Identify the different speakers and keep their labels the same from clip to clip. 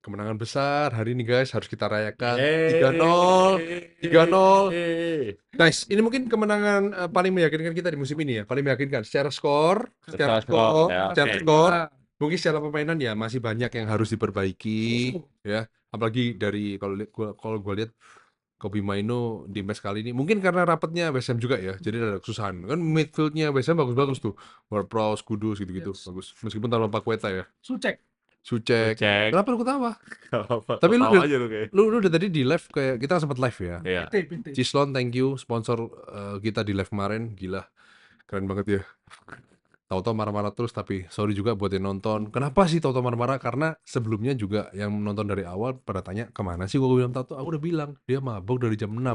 Speaker 1: kemenangan besar hari ini guys, harus kita rayakan. 3-0, 3-0.
Speaker 2: Yeay.
Speaker 1: Nice. Ini mungkin kemenangan paling meyakinkan kita di musim ini ya, paling meyakinkan secara skor,
Speaker 2: Secara skor, ya,
Speaker 1: secara
Speaker 2: oke.
Speaker 1: skor.
Speaker 3: Ah,
Speaker 1: Mungkin secara permainan ya masih banyak yang harus diperbaiki ya. Apalagi dari kalau gua lihat Kobbie Mainoo di match kali ini mungkin karena rapatnya West Ham juga ya, jadi ada kesusahan. Kan midfieldnya West Ham bagus-bagus tuh, Ward-Prowse, Kudus gitu-gitu,
Speaker 3: Yes.
Speaker 1: bagus. Meskipun tanpa Paqueta ya,
Speaker 3: Sucek.
Speaker 1: Sucek.
Speaker 2: Cek.
Speaker 1: Kenapa lu ketawa?
Speaker 2: Apa?
Speaker 1: Tapi lu
Speaker 2: Tahu aja lu kayak.
Speaker 1: Lu udah tadi di live kayak kita sempat live ya.
Speaker 2: Iya.
Speaker 3: PT.
Speaker 1: Cislon, thank you sponsor kita di live kemarin, gila, keren banget ya. Tauto marah-marah terus, tapi sorry juga buat yang nonton. Kenapa sih Tauto marah-marah? Karena sebelumnya juga yang nonton dari awal pada tanya kemana sih gua bilang Tauto, aku udah bilang dia mabuk dari jam 6.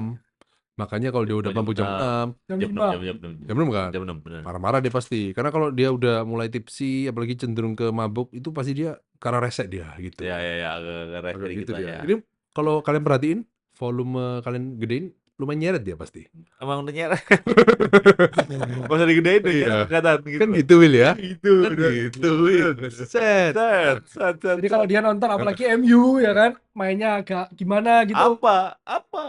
Speaker 1: Makanya kalau dia udah mabuk jam 6,
Speaker 3: Jam
Speaker 2: Jam
Speaker 3: 5.
Speaker 2: 6,
Speaker 1: jam 6 kan?
Speaker 2: Jam 6, benar.
Speaker 1: Marah-marah dia pasti. Karena kalau dia udah mulai tipsi, apalagi cenderung ke mabuk, itu pasti dia karena rese dia gitu.
Speaker 2: Ya, agak
Speaker 1: Agak
Speaker 2: rese
Speaker 1: gitu
Speaker 2: dikit lah
Speaker 1: dia.
Speaker 2: ya.
Speaker 1: Ini kalau kalian perhatiin, volume kalian gedein, lumayan nyeret dia pasti.
Speaker 2: Emang udah nyerah. Gak usah digedein tuh
Speaker 1: Iya.
Speaker 2: ya, kelihatan gitu.
Speaker 1: Kan gitu Will ya?
Speaker 2: Gitu.
Speaker 1: Kan gitu Will. Set.
Speaker 2: Set.
Speaker 3: Jadi kalau dia nonton apalagi MU ya kan, mainnya agak gimana gitu.
Speaker 2: Apa?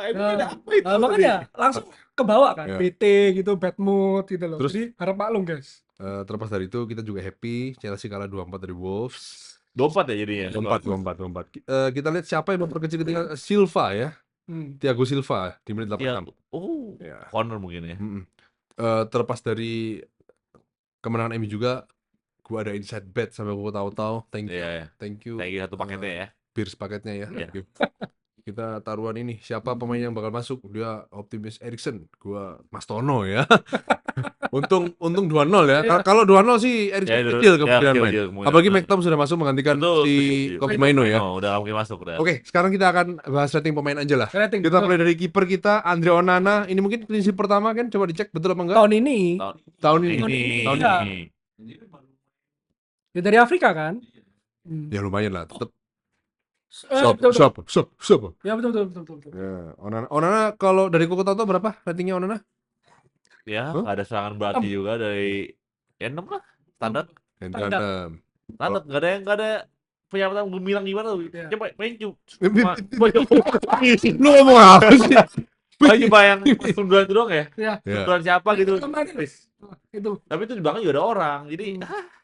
Speaker 2: Ini
Speaker 3: Nah,
Speaker 2: ada apa itu?
Speaker 3: Nah, makanya langsung kebawa kan,
Speaker 1: Ya.
Speaker 3: PT gitu, bad mood gitu loh.
Speaker 1: Terus-
Speaker 3: Jadi harap maklum guys.
Speaker 1: Terlepas dari itu, kita juga happy. Chelsea kalah 2-4 dari Wolves.
Speaker 2: 24 ya jadinya.
Speaker 1: 2-4. Kita lihat siapa yang memperkecil ketinggalan. Silva ya. Thiago Silva di menit
Speaker 2: Ya.
Speaker 1: 86.
Speaker 2: Oh,
Speaker 1: Ya.
Speaker 2: corner mungkin ya.
Speaker 1: Terlepas dari kemenangan MU juga, gua ada inside bet sampai gua tahu-tahu. Thank you.
Speaker 2: Iya.
Speaker 1: Thank you.
Speaker 2: Lagi satu paketnya ya.
Speaker 1: Pierce paketnya ya.
Speaker 2: Iya.
Speaker 1: Thank you. Kita taruhan ini siapa pemain yang bakal masuk. Dia optimis Eriksen, gua Mas Tono ya. untung 2-0 ya. Kalau 2-0 sih Eriksen
Speaker 2: Ya,
Speaker 1: kecil kemungkinan
Speaker 2: kecil,
Speaker 1: main.
Speaker 2: kemungkinan.
Speaker 1: Apalagi McTominay sudah masuk menggantikan
Speaker 2: Betul,
Speaker 1: si
Speaker 2: setuju.
Speaker 1: Kobbie Mainoo ya.
Speaker 2: Oh, udah gak mungkin masuk udah.
Speaker 1: Oke, sekarang kita akan bahas rating pemain aja lah.
Speaker 3: Rating.
Speaker 1: Kita mulai dari kiper kita Andre Onana. Ini mungkin prinsip pertama kan, coba dicek betul apa enggak?
Speaker 3: Tahun ini
Speaker 1: Tahun ini.
Speaker 2: Tahun
Speaker 3: Iya.
Speaker 2: ini.
Speaker 3: ya dari Afrika kan.
Speaker 1: Ya lumayan lah, tetap.
Speaker 3: Betul.
Speaker 1: Siapa?
Speaker 3: Ya betul.
Speaker 1: Ya, Onana kalau dari Koko Toto berapa ratingnya Onana?
Speaker 2: Ya,
Speaker 1: Huh?
Speaker 2: nggak ada serangan berarti juga dari 6 lah. Standar.
Speaker 3: Standar.
Speaker 2: Standar, nggak ada pernyataan gemilang gimana tuh.
Speaker 3: Iya.
Speaker 2: Coba main cu.
Speaker 1: Lu ngomong apa sih?
Speaker 2: Coba yang sundulan itu doang ya.
Speaker 3: Ya.
Speaker 1: Ya.
Speaker 2: Sundulan siapa gitu.
Speaker 3: Kemarin, itu
Speaker 2: Tapi itu di belakang juga ada orang. Jadi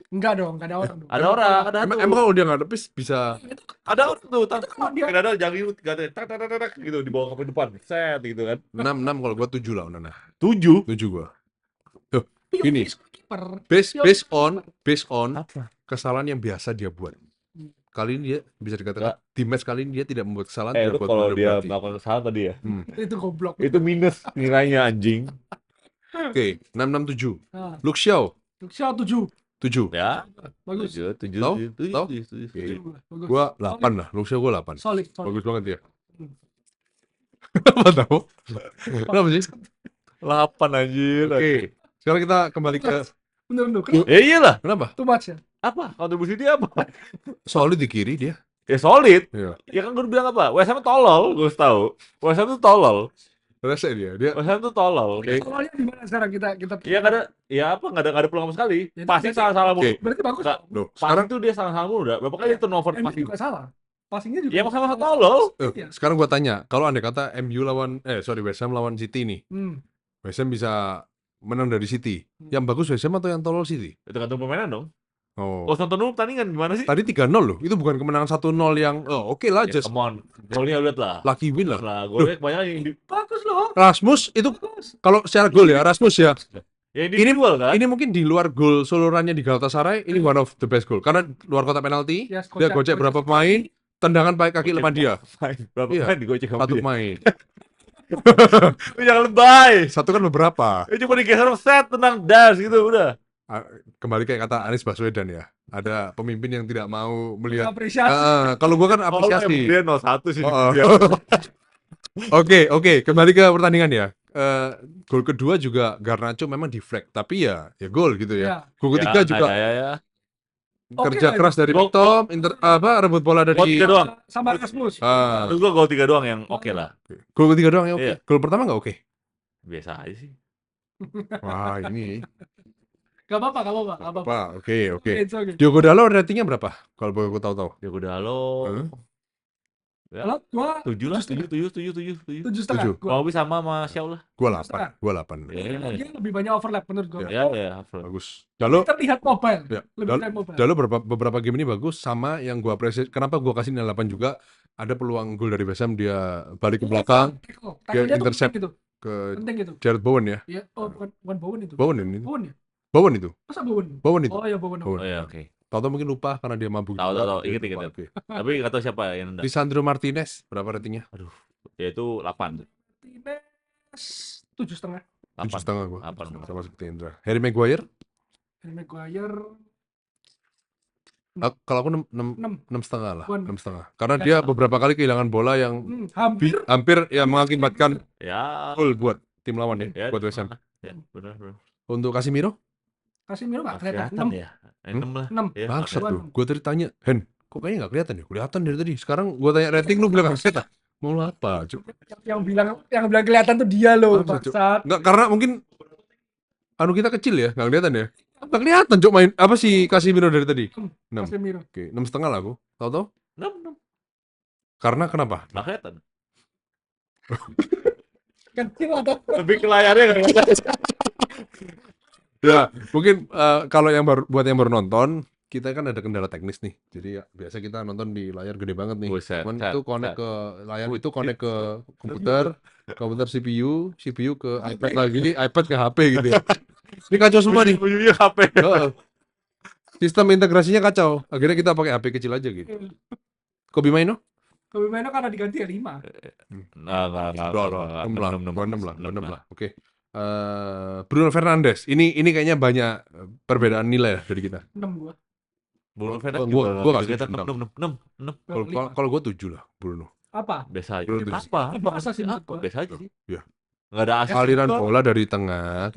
Speaker 3: enggak dong, enggak ada orang dong.
Speaker 2: ada orang, ada
Speaker 1: Emang
Speaker 2: satu.
Speaker 1: kalau dia nggak ada pis bisa.
Speaker 2: Ada orang tuh,
Speaker 3: kalau dia-
Speaker 2: ada jangan gak ada tak gitu dibawa ke depan. Set gitu kan.
Speaker 1: 6 kalau gua 7 lah Onana.
Speaker 2: 7.
Speaker 1: 7 gua. Tuh, ini
Speaker 3: Kiper.
Speaker 1: based on
Speaker 2: Apa?
Speaker 1: kesalahan yang biasa dia buat. Kali ini dia bisa dikatakan di match kali ini dia tidak membuat kesalahan,
Speaker 2: Itu
Speaker 1: tidak buat
Speaker 2: kalau
Speaker 1: bodoh
Speaker 2: dia
Speaker 1: berarti.
Speaker 2: melakukan kesalahan tadi ya.
Speaker 3: Itu goblok.
Speaker 2: Itu minus nilainya anjing.
Speaker 1: Oke, 667.
Speaker 3: Nah,
Speaker 1: Luke Shaw
Speaker 3: Luxia 7.
Speaker 1: 7.
Speaker 2: Ya,
Speaker 3: Bagus.
Speaker 2: 7.
Speaker 1: Tahu? Tahu?
Speaker 3: Bagus.
Speaker 1: Gua 8 lah. Luke Shaw gua 8.
Speaker 3: Solid.
Speaker 1: Bagus banget dia. Apa tahu? Kenapa sih?
Speaker 2: 8 anjir.
Speaker 1: Oke. Sekarang kita kembali ke
Speaker 3: Bener.
Speaker 2: Ya iyalah.
Speaker 1: kenapa?
Speaker 3: Too much ya.
Speaker 2: Apa? Kontribusi dia apa?
Speaker 1: Solid di kiri dia.
Speaker 2: Ya solid.
Speaker 1: Iya.
Speaker 2: Ya kan gue bilang apa? West Ham tolol, gue tahu. West Ham tuh tolol.
Speaker 1: Rese dia. Dia
Speaker 2: West Ham tuh tolol.
Speaker 1: Oke.
Speaker 3: Soalnya di mana sekarang kita
Speaker 2: Iya nggak ada, ya apa nggak ada peluang sama sekali.
Speaker 3: Ya,
Speaker 2: Pasti
Speaker 3: berarti-
Speaker 2: salah mulu.
Speaker 1: Oke.
Speaker 3: berarti bagus.
Speaker 2: Nggak.
Speaker 3: dong.
Speaker 1: Loh,
Speaker 2: Sekarang
Speaker 1: sekarang
Speaker 2: tuh dia salah mulu udah. Berapa kali turnover
Speaker 3: MU
Speaker 2: pasti.
Speaker 3: juga salah. Passingnya juga.
Speaker 2: Ya sama-sama tolol.
Speaker 3: Iya.
Speaker 1: sekarang gua tanya, kalau andai kata MU lawan West Ham lawan City nih. West Ham bisa menang dari City. Yang bagus West Ham atau yang tolol City?
Speaker 2: Itu tergantung permainan dong.
Speaker 1: Oh.
Speaker 2: Oh, nonton dulu pertandingan gimana sih?
Speaker 1: Tadi 3-0 loh. Itu bukan kemenangan 1-0 yang oke lah,
Speaker 2: Ya,
Speaker 1: just
Speaker 2: come on. Golnya lihat lah.
Speaker 1: lucky win lah.
Speaker 2: Lah, golnya kebanyakan yang
Speaker 3: Bagus loh.
Speaker 1: Rasmus itu
Speaker 3: Bagus.
Speaker 1: kalau secara gol ya, Rasmus ya.
Speaker 2: individual kan?
Speaker 1: Ini mungkin di luar gol solorannya di Galatasaray, ini one of the best goal. Karena luar kotak penalti,
Speaker 3: Yes,
Speaker 1: dia gocek berapa pemain, tendangan pakai kaki
Speaker 2: Gocek
Speaker 1: lepas dia.
Speaker 2: Berapa
Speaker 1: Iya.
Speaker 2: main digocek sama
Speaker 1: Satu
Speaker 2: dia?
Speaker 1: main.
Speaker 2: Lu jangan lebay.
Speaker 1: Satu kan beberapa.
Speaker 2: Cuma digeser set tenang das gitu udah.
Speaker 1: Kembali kayak kata Anies Baswedan ya. Ada pemimpin yang tidak mau melihat.
Speaker 3: Apresiasi.
Speaker 1: Kalau gua kan apresiasi.
Speaker 2: Dia 01 sih.
Speaker 1: Oh,
Speaker 2: dia.
Speaker 1: Oke, kembali ke pertandingan ya. Gol kedua juga Garnacho memang deflect, tapi ya gol gitu ya.
Speaker 3: Ya.
Speaker 1: Gol ketiga juga
Speaker 2: Ya.
Speaker 1: kerja
Speaker 3: Oke,
Speaker 1: keras dari
Speaker 2: Gol-
Speaker 1: Tom, rebut bola dari
Speaker 2: Gol 3 doang.
Speaker 3: Sama Rasmus.
Speaker 2: Terus gua gol 3 doang yang oke lah.
Speaker 1: Gol ketiga doang ya oke.
Speaker 2: Iya.
Speaker 1: Gol pertama nggak oke.
Speaker 2: Biasa aja sih.
Speaker 1: Wah, ini
Speaker 3: Gak apa-apa.
Speaker 1: apa? Oke.
Speaker 3: It's okay.
Speaker 1: Diogo Dalot ratingnya berapa? Kalau boleh aku tahu-tahu.
Speaker 2: Diogo Dalot.
Speaker 1: Huh?
Speaker 2: Ya.
Speaker 3: Kalau gua
Speaker 2: 7 lah, 7,
Speaker 3: 7,5.
Speaker 2: 7, 7, 7.
Speaker 3: 7,5
Speaker 1: 7.
Speaker 3: gua.
Speaker 2: Mau lebih sama Syau lah.
Speaker 1: Gua
Speaker 3: 7,5.
Speaker 1: 8. Gua 8.
Speaker 2: Ya,
Speaker 3: Dia lebih banyak overlap menurut gua.
Speaker 2: ya, Hafron.
Speaker 1: Bagus.
Speaker 3: Lebih
Speaker 1: Jalo,
Speaker 3: terlihat mobile.
Speaker 1: ya.
Speaker 3: Lebih terlihat mobile.
Speaker 1: Jalo beberapa game ini bagus, sama yang gua apresiasi. Kenapa gua kasih nilai 8 juga? Ada peluang gol dari West Ham, dia balik ke belakang, dia
Speaker 3: Tackle-nya tuh
Speaker 1: intercept
Speaker 3: penting gitu.
Speaker 1: ke
Speaker 3: Penting gitu.
Speaker 1: Jared Bowen ya.
Speaker 3: Ya, bukan Bowen itu.
Speaker 1: Bowen ini.
Speaker 3: Bowen ya?
Speaker 1: Bowen itu.
Speaker 3: Masa Bowen?
Speaker 1: Bowen itu.
Speaker 3: Oh ya Bowen.
Speaker 1: Bowen.
Speaker 2: Oh ya, oke.
Speaker 1: Tau mungkin lupa karena dia mabuk.
Speaker 2: Tahu,
Speaker 1: juga.
Speaker 2: tahu,
Speaker 1: Dia
Speaker 2: inget.
Speaker 1: lupa, oke.
Speaker 2: Tapi nggak tahu siapa yang nendang.
Speaker 1: Lisandro Martinez berapa ratingnya?
Speaker 2: Aduh, ya itu 8.
Speaker 3: Martinez 7,5.
Speaker 1: 7,5 gua.
Speaker 2: 8.
Speaker 1: Sama seperti Indra. Harry Maguire?
Speaker 3: Harry Maguire
Speaker 1: Kalau aku 6
Speaker 3: 6.
Speaker 1: 6,5 lah.
Speaker 3: Gua
Speaker 1: 6,5. Karena dia beberapa kali kehilangan bola yang
Speaker 3: Hampir
Speaker 1: hampir ya mengakibatkan
Speaker 2: Ya,
Speaker 1: gol buat tim lawan ya,
Speaker 2: ya
Speaker 1: buat West Ham.
Speaker 2: Ya, benar.
Speaker 1: Untuk Casemiro?
Speaker 3: Casemiro nggak kelihatan.
Speaker 2: Kelihatan
Speaker 3: 6.
Speaker 2: ya. 6 lah.
Speaker 3: 6.
Speaker 2: Ya,
Speaker 1: Bangsat
Speaker 3: Gua
Speaker 1: tuh.
Speaker 3: 6.
Speaker 1: Gue tadi tanya, Hen, kok kayaknya nggak kelihatan ya? Kelihatan dari tadi. Sekarang gue tanya rating lu bilang nggak kelihatan. Mau lu apa, Cuk?
Speaker 3: Yang bilang kelihatan tuh dia loh,
Speaker 1: Bangsat, Cuk.
Speaker 3: bangsat.
Speaker 1: Nggak, karena mungkin anu kita kecil ya, nggak kelihatan ya. Nggak kelihatan, Cuk, main apa sih Casemiro dari tadi? 6.
Speaker 3: Casemiro.
Speaker 1: Oke, 6,5 lah aku. Tahu-tahu?
Speaker 2: 6.
Speaker 1: Karena kenapa?
Speaker 2: Nggak kelihatan.
Speaker 3: Kecil atau
Speaker 2: Lebih ke layarnya nggak kelihatan.
Speaker 1: Ya, mungkin kalau buat yang baru nonton, kita kan ada kendala teknis nih. Jadi ya biasa kita nonton di layar gede banget nih.
Speaker 2: Buset,
Speaker 1: Cuman
Speaker 2: set,
Speaker 1: itu connect
Speaker 2: set.
Speaker 1: ke layar itu connect ke komputer CPU ke iPad lagi, iPad ke HP gitu ya. Ini kacau semua nih.
Speaker 2: Ujungnya HP.
Speaker 1: Heeh. Sistem integrasinya kacau. Akhirnya kita pakai HP kecil aja gitu. Kobe Maino?
Speaker 3: Kobe Maino karena diganti ya 5.
Speaker 2: Nggak.
Speaker 1: 6 lah. Oke. Bruno Fernandes. Ini kayaknya banyak perbedaan nilai ya dari kita.
Speaker 3: 6 gua.
Speaker 2: Bruno Fernandes
Speaker 1: Gua
Speaker 2: juga
Speaker 1: kasih
Speaker 2: kelihatan
Speaker 1: 6.
Speaker 2: 6.
Speaker 1: Kalau gue 7 lah Bruno.
Speaker 3: Apa?
Speaker 2: Biasa aja.
Speaker 1: Bruno
Speaker 2: Apa?
Speaker 3: Masa sih menurut
Speaker 2: Apa?
Speaker 3: gua?
Speaker 2: Biasa aja sih.
Speaker 1: Iya.
Speaker 2: Nggak ada asis.
Speaker 1: Aliran bola dari tengah.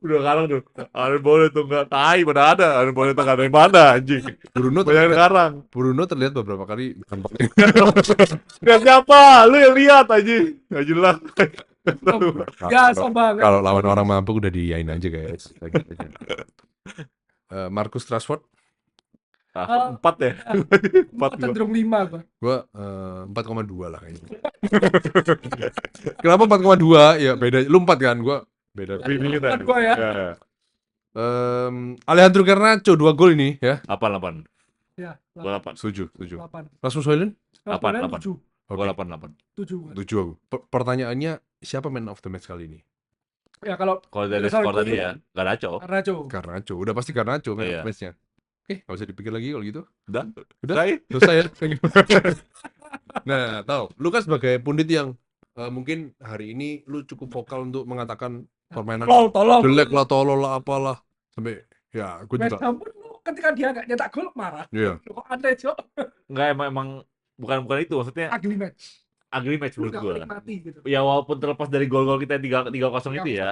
Speaker 2: Udah karang tuh. Aliran bola tuh nggak tai, mana ada. Aliran bola tengah dari mana anjing.
Speaker 1: Bruno
Speaker 2: Banyak
Speaker 1: terlihat,
Speaker 2: karang.
Speaker 1: Bruno terlihat beberapa kali nampaknya.
Speaker 2: Lihat siapa? Lu yang lihat anjing. Nggak jelas.
Speaker 3: Ya, sama banget.
Speaker 1: Kalau lawan orang mampu udah diain aja guys. Marcus Rashford,
Speaker 2: 4 ya. 4 gua.
Speaker 3: Cenderung 5 gua.
Speaker 1: gua 4,2 lah kayaknya. Kenapa 4,2? Ya beda. Lu 4 kan, gua beda.
Speaker 3: Kan gua ya.
Speaker 1: Alejandro Garnacho 2 gol ini ya.
Speaker 2: 8.
Speaker 3: Ya,
Speaker 2: Gua 8.
Speaker 1: Setuju.
Speaker 3: 8.
Speaker 1: Rasmus Højlund?
Speaker 2: 8.
Speaker 3: 7.
Speaker 2: Gua 8.
Speaker 3: 7 gua.
Speaker 1: 7 aku. Pertanyaannya siapa man of the match kali ini?
Speaker 3: Ya kalau
Speaker 2: Kalau dari skor tadi ya, nggak ada cowok.
Speaker 3: Garnacho.
Speaker 1: Garnacho. Udah pasti Garnacho man of
Speaker 2: Iya.
Speaker 1: the match-nya. Oke, nggak usah dipikir lagi kalau gitu.
Speaker 2: Udah.
Speaker 1: Udah?
Speaker 2: Selesai.
Speaker 1: Selesai ya. Nah, tahu. Lu kan sebagai pundit yang mungkin hari ini lu cukup vokal untuk mengatakan permainan
Speaker 3: Tolong.
Speaker 1: jelek lah, tolol lah, apalah. Sampai ya, gue
Speaker 3: West
Speaker 1: juga.
Speaker 3: Ham pun lu ketika dia nggak nyetak gol marah.
Speaker 1: Iya.
Speaker 3: Lu kok aneh, Cok?
Speaker 2: Nggak, emang bukan itu, maksudnya
Speaker 3: Ugly match.
Speaker 2: ugly match
Speaker 3: Lu
Speaker 2: menurut
Speaker 3: nggak
Speaker 2: gua.
Speaker 3: menikmati gitu.
Speaker 2: Ya walaupun terlepas dari gol-gol kita 3-0 itu ya,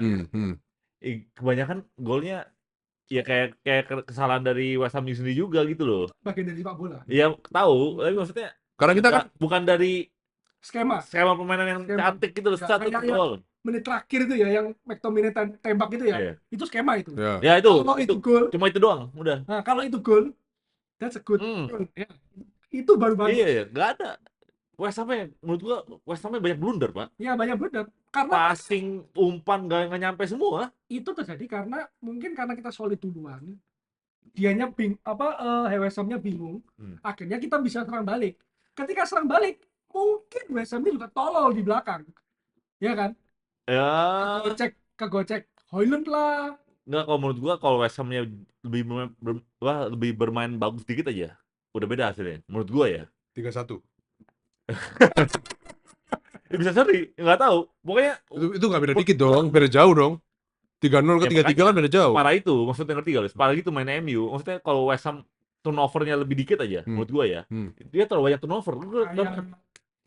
Speaker 2: kebanyakan golnya ya kayak kesalahan dari West Ham sendiri juga gitu loh.
Speaker 3: Bagian dari sepak bola.
Speaker 2: Ya tahu, tapi maksudnya
Speaker 1: Karena kita kan
Speaker 2: bukan dari
Speaker 3: Skema.
Speaker 2: skema permainan yang
Speaker 3: Skema.
Speaker 2: cantik gitu loh,
Speaker 3: Nggak
Speaker 2: satu
Speaker 3: kayak
Speaker 2: gol.
Speaker 3: Menit terakhir itu ya yang McTominay tembak itu ya.
Speaker 2: Iya.
Speaker 3: Itu skema itu.
Speaker 1: ya.
Speaker 2: Ya itu
Speaker 3: Kalau itu gol,
Speaker 2: cuma itu doang, udah.
Speaker 3: nah kalau itu gol, that's a good
Speaker 2: Hmm.
Speaker 3: goal. Ya. Itu baru bagus.
Speaker 2: Iya, nggak ada. West Ham menurut gua West Ham banyak blunder, Pak.
Speaker 3: Ya banyak benar. Karena
Speaker 2: Passing, umpan nggak nyampe semua.
Speaker 3: itu terjadi karena mungkin karena kita solid duluan. Dianya West Ham-nya bingung. Akhirnya kita bisa serang balik. Ketika serang balik, mungkin West Ham juga tolol di belakang. Ya kan?
Speaker 2: Ya,
Speaker 3: Kegocek Højlund lah.
Speaker 2: nggak, kalau menurut gua kalau West Ham-nya lebih bermain bagus dikit aja, udah beda hasilnya. Menurut gua ya.
Speaker 1: 3-1.
Speaker 2: Ya bisa seri, nggak tahu. Pokoknya
Speaker 1: Itu nggak beda dikit dong, beda jauh dong. 3-0 ke
Speaker 2: Ya,
Speaker 1: 3-3 kan beda jauh.
Speaker 2: parah itu, maksudnya ngerti gak? Apalagi itu main MU, maksudnya kalau West Ham turnovernya lebih dikit aja, menurut gua ya. Dia terlalu banyak turnover.
Speaker 3: Kayak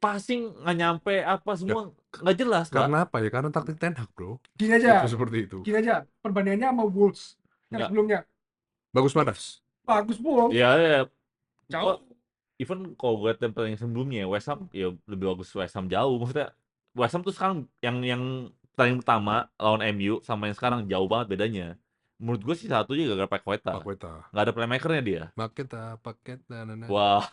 Speaker 2: Passing nggak nyampe apa semua nggak jelas, Pak.
Speaker 1: Karena apa ya? Karena taktik Ten Hag, bro.
Speaker 3: gini aja.
Speaker 1: Itu seperti itu.
Speaker 3: Gini aja. Perbandingannya sama Wolves yang
Speaker 2: Nggak.
Speaker 3: sebelumnya.
Speaker 1: Bagus mana?
Speaker 3: Bagus Wolves.
Speaker 2: Ya,
Speaker 3: Jauh.
Speaker 2: even kalau gue lihat yang sebelumnya West Ham ya lebih bagus West Ham jauh. Maksudnya West Ham tuh sekarang yang pertandingan pertama lawan MU sama yang sekarang jauh banget bedanya. Menurut gue sih satunya gara-gara Paqueta.
Speaker 1: Paqueta.
Speaker 2: Nggak ada playmaker-nya dia.
Speaker 1: Paqueta, nana.
Speaker 2: Wah.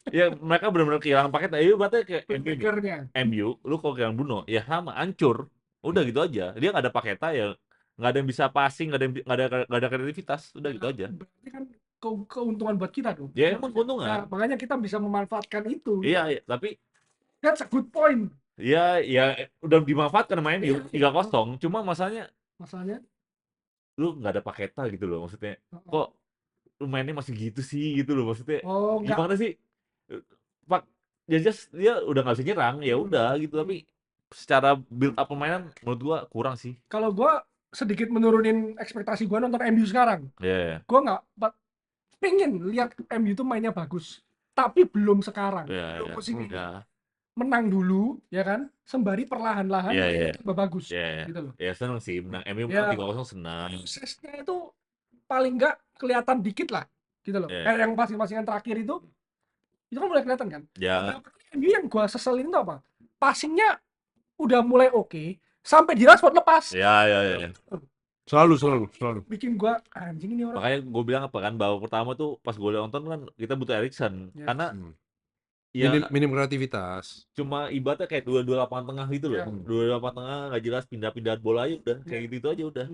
Speaker 2: Ya mereka benar-benar kehilangan Paqueta. Iya berarti kayak
Speaker 3: Playmaker-nya.
Speaker 2: MU, lu kalau kehilangan Bruno, ya sama, hancur. Udah gitu aja. Dia nggak ada Paqueta ya, nggak ada yang bisa passing, nggak ada kreativitas. Udah gitu aja.
Speaker 3: Berarti kan keuntungan buat kita dong.
Speaker 2: Ya emang
Speaker 3: Nah,
Speaker 2: keuntungan.
Speaker 3: makanya kita bisa memanfaatkan itu.
Speaker 2: Iya, tapi
Speaker 3: That's a good point.
Speaker 2: ya udah dimanfaatkan main MU 3-0. Cuma masalahnya
Speaker 3: Masalahnya,
Speaker 2: lu nggak ada Paqueta gitu loh. Maksudnya
Speaker 3: uh-uh.
Speaker 2: kok lu mainnya masih gitu sih gitu loh. Maksudnya
Speaker 3: Oh enggak.
Speaker 2: gimana sih? Pak dia udah nggak bisa nyerang, ya udah gitu. Tapi secara build up permainan menurut gua kurang sih.
Speaker 3: Kalau gua sedikit menurunin ekspektasi gua nonton MU sekarang.
Speaker 2: Ya,
Speaker 3: Gua nggak pengen lihat MU itu mainnya bagus, tapi belum sekarang.
Speaker 2: ya,
Speaker 3: Belum musim ini.
Speaker 2: ya,
Speaker 3: Menang dulu, ya kan? Sembari perlahan-lahan
Speaker 2: Iya,
Speaker 3: mainnya
Speaker 2: iya.
Speaker 3: tambah bagus,
Speaker 2: ya,
Speaker 3: gitu loh.
Speaker 2: ya seneng sih menang MU
Speaker 3: Ya.
Speaker 2: 3-0 senang.
Speaker 3: Prosesnya itu paling nggak kelihatan dikit lah, gitu loh.
Speaker 2: Iya.
Speaker 3: Kayak yang passing-passingan terakhir itu kan mulai kelihatan kan.
Speaker 2: Ya,
Speaker 3: MU yang gua seselin itu apa? Passingnya udah mulai oke, sampai di Rashford lepas.
Speaker 2: ya.
Speaker 1: Selalu.
Speaker 3: Bikin gua anjing ini orang.
Speaker 2: Makanya gue bilang apa kan, babak pertama tuh pas gue nonton kan kita butuh Erikson.
Speaker 3: Ya.
Speaker 2: Karena
Speaker 1: Minim,
Speaker 2: ya
Speaker 1: minim kreativitas.
Speaker 2: cuma ibaratnya kayak dua lapangan tengah gitu loh.
Speaker 3: Ya.
Speaker 2: Dua lapangan tengah nggak jelas, pindah-pindah bola aja udah. Kayak gitu aja udah.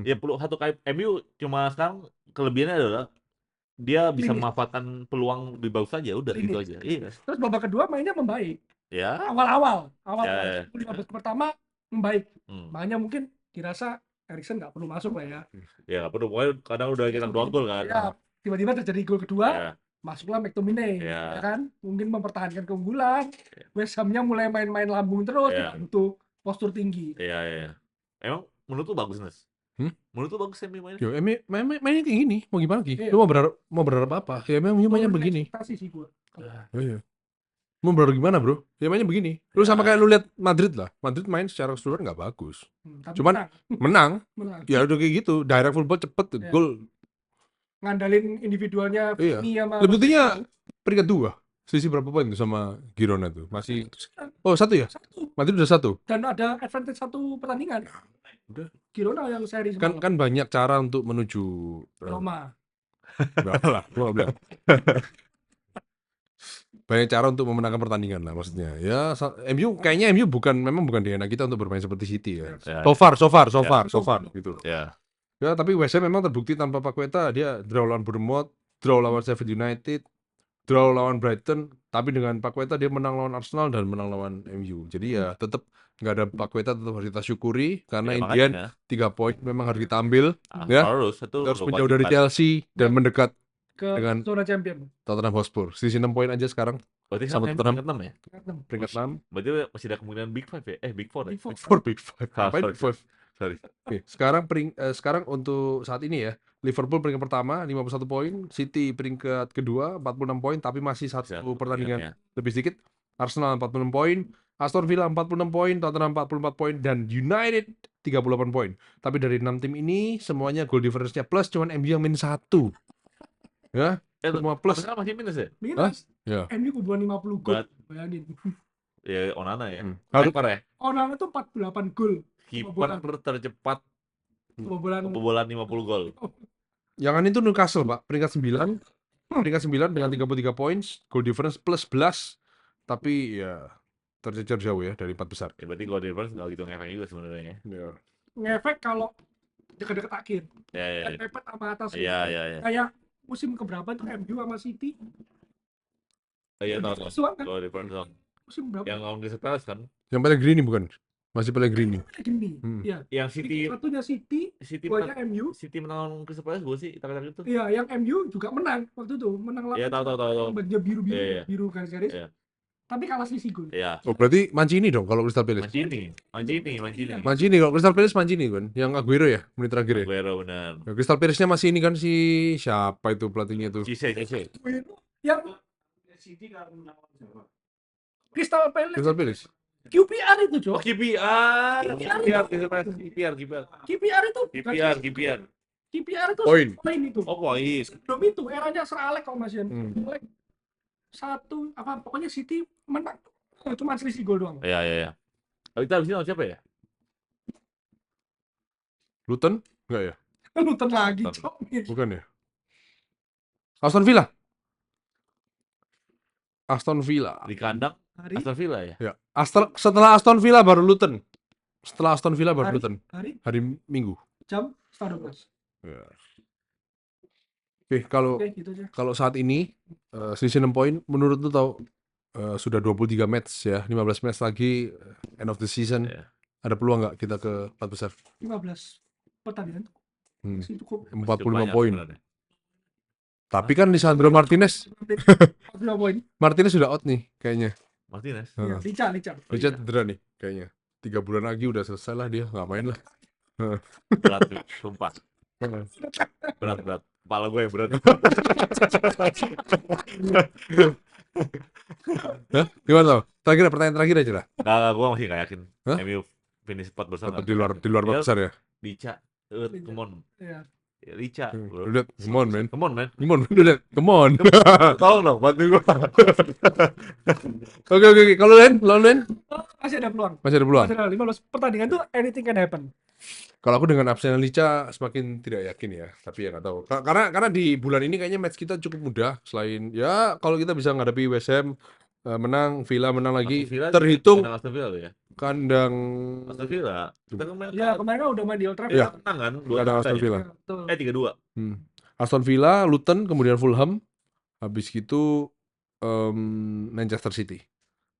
Speaker 2: Ya perlu satu kayak MU, cuma sekarang kelebihannya adalah dia bisa
Speaker 3: Limit.
Speaker 2: memanfaatkan peluang lebih bagus aja, udah gitu
Speaker 3: Limit.
Speaker 2: aja. Iya.
Speaker 3: Terus babak kedua mainnya membaik.
Speaker 2: Ya.
Speaker 3: Awal-awal
Speaker 2: Ya.
Speaker 3: 15 pertama membaik.
Speaker 2: Hmm.
Speaker 3: Makanya mungkin dirasa Erikson nggak perlu masuk lah ya.
Speaker 2: Ya nggak perlu, pokoknya kadang udah kita 2 gol kan.
Speaker 3: Ya, tiba-tiba terjadi gol kedua,
Speaker 2: Ya.
Speaker 3: masuklah McTominay,
Speaker 2: Ya.
Speaker 3: ya kan? Mungkin mempertahankan keunggulan. West Ham-nya mulai main-main lambung terus,
Speaker 2: Ya.
Speaker 3: tidak butuh postur tinggi.
Speaker 2: Iya. Emang menurut lu bagus, Nes? Menurut lu bagus MU mainnya?
Speaker 1: Yo, mainnya kayak gini, mau gimana lagi?
Speaker 3: Iya.
Speaker 1: Lu mau berharap apa? Ya memang mainnya
Speaker 3: Menurut
Speaker 1: begini.
Speaker 3: ekspektasi sih gua.
Speaker 1: Iya. Mau berharap gimana, bro? Ya mainnya begini. Lu sama kayak lu lihat Madrid lah. Madrid main secara keseluruhan nggak bagus.
Speaker 3: Tapi
Speaker 1: Cuman menang.
Speaker 3: menang.
Speaker 1: Ya udah kayak gitu. Direct football cepet,
Speaker 3: Iya.
Speaker 1: gol.
Speaker 3: Ngandelin individualnya
Speaker 1: Iya.
Speaker 3: Vini sama
Speaker 1: Buktinya peringkat 2. Selisih berapa poin tuh sama Girona tuh? Masih. Oh, 1 ya?
Speaker 3: satu.
Speaker 1: Madrid udah 1.
Speaker 3: Dan ada advantage 1 pertandingan.
Speaker 1: Udah.
Speaker 3: Girona yang seri semalam.
Speaker 1: Kan banyak cara untuk menuju
Speaker 3: Roma.
Speaker 1: Enggak lah, gua nggak bilang. Banyak cara untuk memenangkan pertandingan lah maksudnya. Ya, kayaknya MU memang bukan DNA kita untuk bermain seperti City ya.
Speaker 2: Ya.
Speaker 1: So far gitu.
Speaker 2: Ya.
Speaker 1: Ya, tapi West Ham memang terbukti tanpa Paqueta dia draw lawan Bournemouth, draw lawan Sheffield United, draw lawan Brighton, tapi dengan Paqueta dia menang lawan Arsenal dan menang lawan MU. Jadi ya tetap nggak ada Paqueta, tetap harus kita syukuri karena
Speaker 2: Ya,
Speaker 1: Indian
Speaker 2: makanya.
Speaker 1: 3 poin memang harus kita ambil ya.
Speaker 2: Harus
Speaker 1: Menjauh dari Chelsea dan mendekat
Speaker 3: Ke
Speaker 1: dengan
Speaker 3: zona champion.
Speaker 1: Tottenham Hotspur. Selisih 6 poin aja sekarang.
Speaker 2: Berarti
Speaker 1: sama
Speaker 2: sama
Speaker 1: Tottenham.
Speaker 2: peringkat 6 ya?
Speaker 1: Peringkat 6.
Speaker 2: Berarti masih ada kemungkinan Big 5 ya? Big 4 ya?
Speaker 1: Big Five. Ngapain Big Five?
Speaker 2: Sorry.
Speaker 1: Oke, sekarang untuk saat ini ya, Liverpool peringkat pertama 51 poin, City peringkat kedua 46 poin tapi masih satu pertandingan lebih sedikit. Arsenal 46 poin, Aston Villa 46 poin, Tottenham 44 poin dan United 38 poin. Tapi dari 6 tim ini semuanya goal difference-nya plus, cuman MU yang minus 1. Ya, semua plus.
Speaker 2: Arsenal masih minus ya?
Speaker 3: Minus.
Speaker 1: Ya.
Speaker 3: MU kebobolan 50 gol. Bayangin.
Speaker 2: Ya Onana ya.
Speaker 1: Harus
Speaker 2: Rekor ya.
Speaker 3: Onana itu 48 gol.
Speaker 2: Kiper tercepat
Speaker 3: Kebobolan.
Speaker 2: kebobolan 50 gol.
Speaker 1: Jangan itu Newcastle, Pak. Peringkat 9. Peringkat 9 dengan 33 poin, goal difference plus 11. Tapi ya tercecer jauh ya dari 4 besar.
Speaker 2: Ya berarti goal difference nggak gitu ngefek juga sebenarnya.
Speaker 1: Ya.
Speaker 3: Ngefek kalau deket-deket akhir.
Speaker 2: Ya.
Speaker 3: Mepet sama atas.
Speaker 2: Iya.
Speaker 3: Kayak musim keberapa tuh MU sama City?
Speaker 2: Iya tahu.
Speaker 3: Suang kan?
Speaker 2: Goal difference dong.
Speaker 3: Musim berapa?
Speaker 2: Yang lawan Crystal Palace kan?
Speaker 1: Yang Pellegrini bukan? Masih Pellegrini.
Speaker 3: Gini. Ya.
Speaker 2: Yang City
Speaker 3: Satunya City, duanya MU.
Speaker 2: City menang lawan Crystal Palace gue sih tak itu.
Speaker 3: Iya, yang MU juga menang waktu itu, menang lawan.
Speaker 2: Iya tahu.
Speaker 3: Bajunya biru-biru,
Speaker 2: Iya.
Speaker 3: biru garis-garis.
Speaker 2: Iya.
Speaker 3: Tapi kalah selisih gol.
Speaker 2: Iya.
Speaker 1: Oh, berarti Mancini dong kalau Crystal Palace.
Speaker 2: Mancini.
Speaker 1: Kalau Crystal Palace Mancini kan, yang Aguero ya, menit terakhir ya.
Speaker 2: Aguero benar.
Speaker 1: Ya, Crystal Palace-nya masih ini kan si siapa itu pelatihnya tuh?
Speaker 2: Cisse.
Speaker 3: Yang Crystal Palace.
Speaker 1: Crystal Palace.
Speaker 3: QPR itu, Cok.
Speaker 2: Oh, KPR itu bukan
Speaker 3: QPR itu
Speaker 1: Poin.
Speaker 3: poin itu.
Speaker 2: Oh, poin.
Speaker 3: Sebelum itu eranya Sir Alex kalau Mas Yan. Alex satu apa pokoknya City menang cuma selisih gol doang.
Speaker 2: Iya. Kita habis ini lawan siapa ya?
Speaker 1: Luton? Enggak ya?
Speaker 3: Luton lagi,
Speaker 2: Luton.
Speaker 3: Cok.
Speaker 1: Bukan ya? Aston Villa. Aston Villa.
Speaker 2: Di kandang
Speaker 3: Hari,
Speaker 2: Aston Villa ya.
Speaker 1: Ya. Setelah Aston Villa baru Luton. Setelah Aston Villa baru
Speaker 3: hari,
Speaker 1: Luton.
Speaker 3: hari,
Speaker 1: Hari Minggu.
Speaker 3: jam setengah 12.
Speaker 1: Ya. Oke, kalau
Speaker 3: Oke, gitu aja.
Speaker 1: kalau saat ini selisih 6 poin menurut lu tahu sudah 23 match ya, 15 match lagi end of the season.
Speaker 2: Iya.
Speaker 1: Ada peluang nggak kita ke 4 besar?
Speaker 3: 15 pertandingan
Speaker 1: Hmm.
Speaker 3: masih cukup.
Speaker 1: 45
Speaker 2: banyak
Speaker 1: poin.
Speaker 2: sebenarnya.
Speaker 1: Tapi kan Lisandro Martinez
Speaker 3: 45 poin.
Speaker 1: Martinez sudah out nih kayaknya.
Speaker 2: Martinez.
Speaker 3: Iya,
Speaker 1: Heeh.
Speaker 3: Lica.
Speaker 1: Richard cedera nih kayaknya. 3 bulan lagi udah selesai lah dia, nggak main lah.
Speaker 2: Berat tuh, sumpah. Berat. Kepala gue yang berat.
Speaker 1: Hah? Gimana tau? Terakhir pertanyaan terakhir aja lah.
Speaker 2: Nggak, gue masih nggak yakin.
Speaker 1: Hah?
Speaker 2: MU finish 4 besar.
Speaker 1: Atau di luar 4 besar ya.
Speaker 2: Lica, come on.
Speaker 3: Iya.
Speaker 2: Lica, bro.
Speaker 1: Udah, come on man.
Speaker 2: Come on, man.
Speaker 1: Come on, udah, come on.
Speaker 2: Tolong dong, bantu gue.
Speaker 1: Oke. Kalau Len,
Speaker 3: Masih ada peluang.
Speaker 1: masih ada peluang.
Speaker 3: Masih ada 15 pertandingan tuh anything can happen.
Speaker 1: Kalau aku dengan absen Lica semakin tidak yakin ya, tapi ya nggak tahu. Karena di bulan ini kayaknya match kita cukup mudah. Selain ya kalau kita bisa menghadapi West Ham menang, Villa menang lagi,
Speaker 2: Aston Villa
Speaker 1: terhitung
Speaker 2: Aston Villa loh ya.
Speaker 1: kandang
Speaker 2: Aston Villa. Kita kemarin
Speaker 3: Ya, kemarin kan udah main di Old Trafford.
Speaker 1: Iya.
Speaker 2: menang kan?
Speaker 1: kandang Aston Villa.
Speaker 3: Ya, betul.
Speaker 2: 3-2.
Speaker 1: Aston Villa, Luton, kemudian Fulham, habis gitu Manchester City.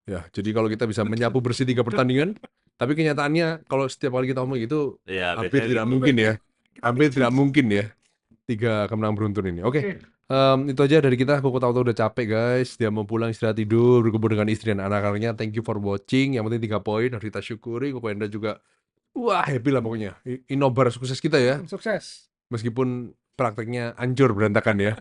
Speaker 1: Ya, jadi kalau kita bisa menyapu bersih 3 pertandingan, tapi kenyataannya kalau setiap kali kita ngomong gitu
Speaker 2: Iya,
Speaker 1: hampir
Speaker 2: biasanya
Speaker 1: tidak
Speaker 2: gitu.
Speaker 1: mungkin ya. Hampir tidak mungkin ya. 3 kemenangan beruntun ini. Oke. Itu aja dari kita. Koko tahu udah capek guys. Dia mau pulang istirahat tidur, berkumpul dengan istri dan anak-anaknya. Thank you for watching. Yang penting 3 poin harus kita syukuri. Koko Enda juga wah happy lah pokoknya. Inobar sukses kita ya.
Speaker 3: Sukses.
Speaker 1: Meskipun prakteknya hancur berantakan ya.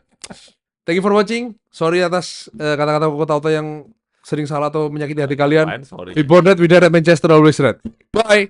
Speaker 1: Thank you for watching. Sorry atas kata-kata Koko Tauta yang sering salah atau menyakiti hati kalian.
Speaker 2: Fine, sorry.
Speaker 1: We born red, we died at Manchester, always red. Bye.